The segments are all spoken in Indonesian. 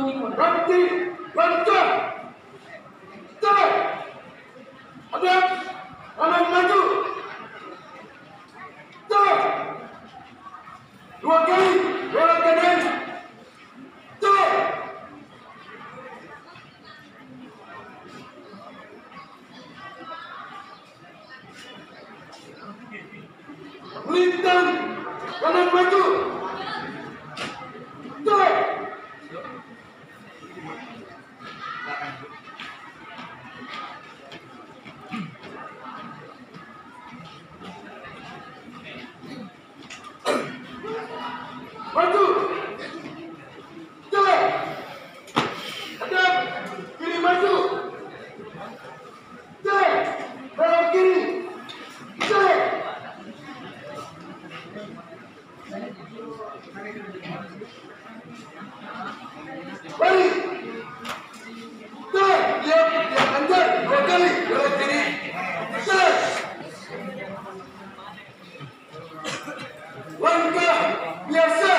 Berhenti, lancar. Tarik. Hadap. Kanan maju. Tarik. 2 kali. Belok kanan. Tarik. Melintang. Kanan maju. Tarik. Maju. Jalan. Hadap. Kiri maju. Jalan. Belok kiri. Jalan. Balik. Jalan. Diam. Diam Banjar. 2 kali. Belok kiri. Jalan. Langkah biasa.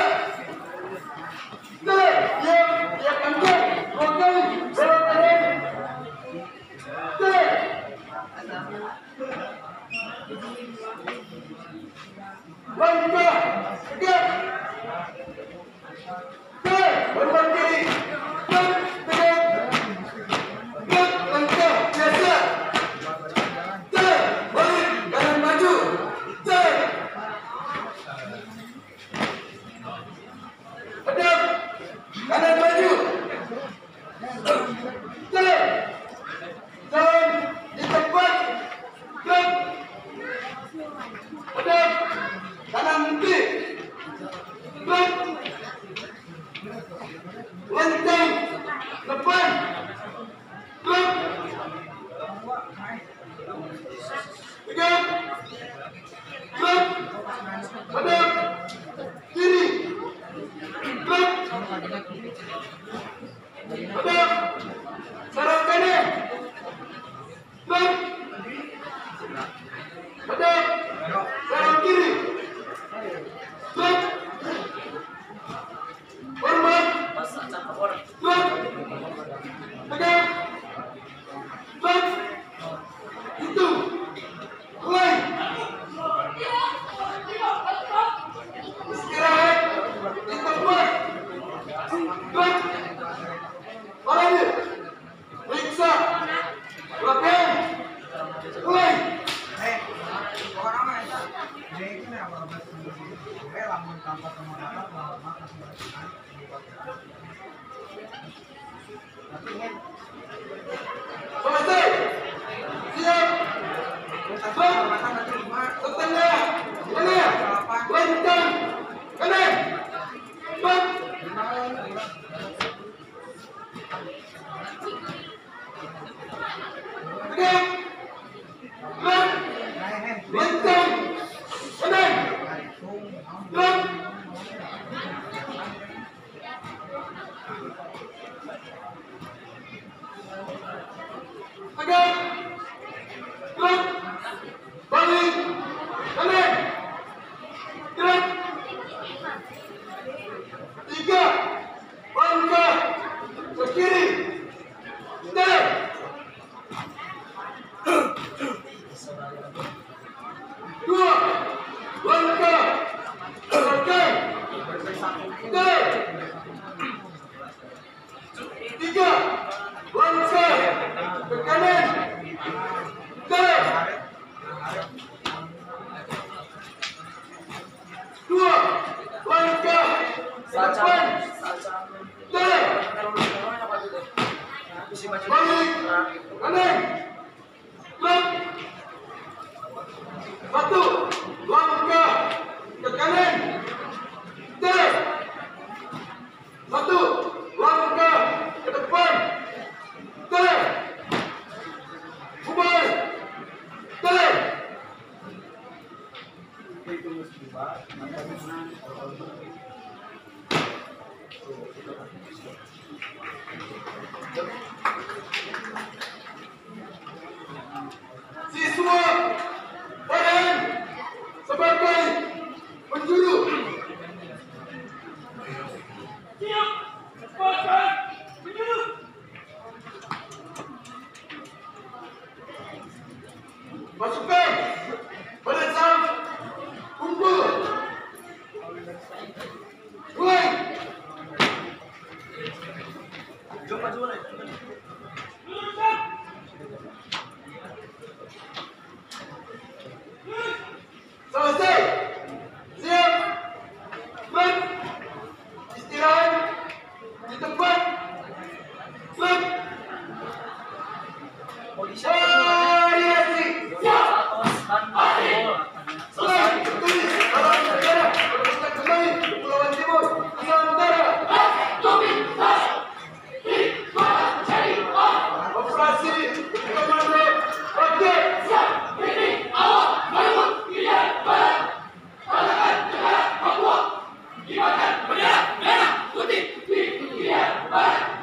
Jalan. Diam. Diam Banjar. 2 kali. Belok kanan. Jalan. Langkah tegak. Jalan. Belok kiri. Jalan. Tegak. Tegak. Langkah biasa. Jalan. Balik. Kanan maju. Jalan. Hadap. Kanan maju. Jalan. Jalan di tempat. Jalan. Hadap. Kanan nanti. Jalan. Lentang. Depan. Jalan. Tegak. Jalan. Hadap. Kiri. Jalan. Hadap. Sarap kanan. Jalan. Hadap. Sarap kiri. Jalan. Hormat. Jalan. Tegak. Jalan. Itu. Mulai. Istirahat di tempat. Jalan. Orangnya. Periksa. Belakang. Mulai. Selesai. Siap. Jalan. Setengah. Kanan. Lentang. Kanan. Jalan. Tegak. Jalan. Lentang. Kanan. Jalan. Tegak. Jalan. Balik. Kanan. Jalan. 3. Langkah ke kiri. Jalan. 2. Langkah ke belakang. Jalan. 3. Langkah ke kanan. Jalan. 2. Langkah ke depan. Jalan. Balik. Kanan. Jalan. 1. Langkah ke kanan. Jalan. 1. Langkah ke depan. Jalan. Bubar. Jalan. Siswa badan sebagai penjuru. Siap, sepakat. Pasukan barisan kumpul. Mulai. Selesai. Siap. Ber. Istirahat di tempat. Ber. Variasi. Selesai. Tulis dalam negara. Berpusat kembali ke Kepulauan Timur. Nusantara. Operasi Komando Rakyat.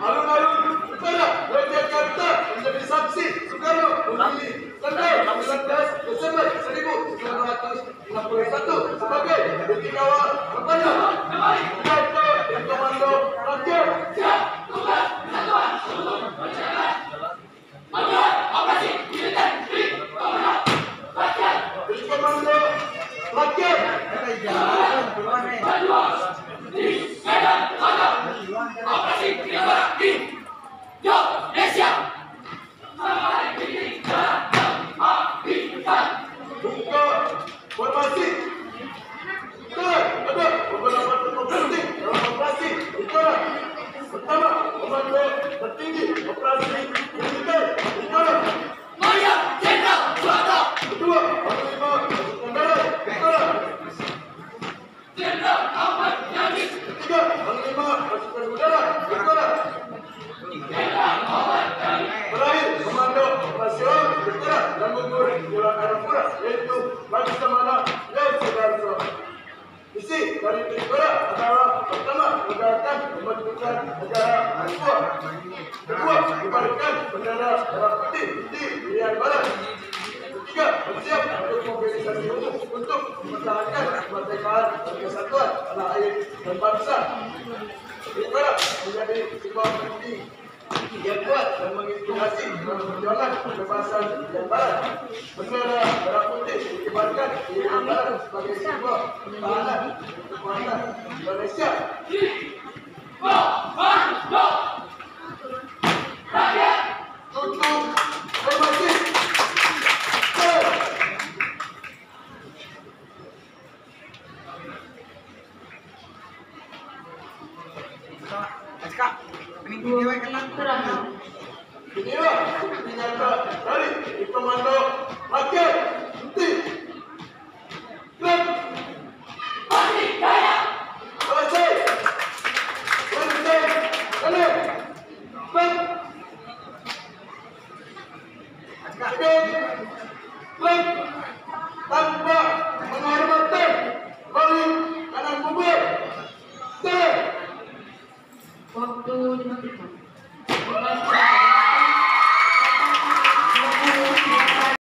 Alun-alun utara Yogyakarta menjadi saksi Soekarno memilih tanggal 19 Desember 1961 sebagai bukti kawal bertanda pidato Komando Rakyat. Komando Rakyat. Buka formasi. Telah ada beberapa tokoh penting dalam operasi utara. Pertama, Komando Tertinggi Operasi Militer Utara. Kedua, Panglima Pasukan Darat Utara. Ketiga, Panglima Pasukan Udara Utara. Terakhir, Komando Operasional Utara dan Gugur Jalan Arafura, yaitu Laksamana dan Sudarso. Misi dari Utara adalah pertama, menegakkan pembentukan negara Papua. Kedua, mengibarkan bendera merah putih di Irian Barat. Ketiga, bersiap untuk mobilisasi umum untuk mempertahankan kemerdekaan dan kesatuan tanah air dan bangsa. Utara menjadi sebuah penting yang kuat dan menginspirasi dalam perjuangan kebebasan yang barat. Bendera merah putih dikibarkan di Irian Barat sebagai simbol pertahanan kekuatan Indonesia. Untuk formasi. Inilah bukti nyata dari Komando Rakyat.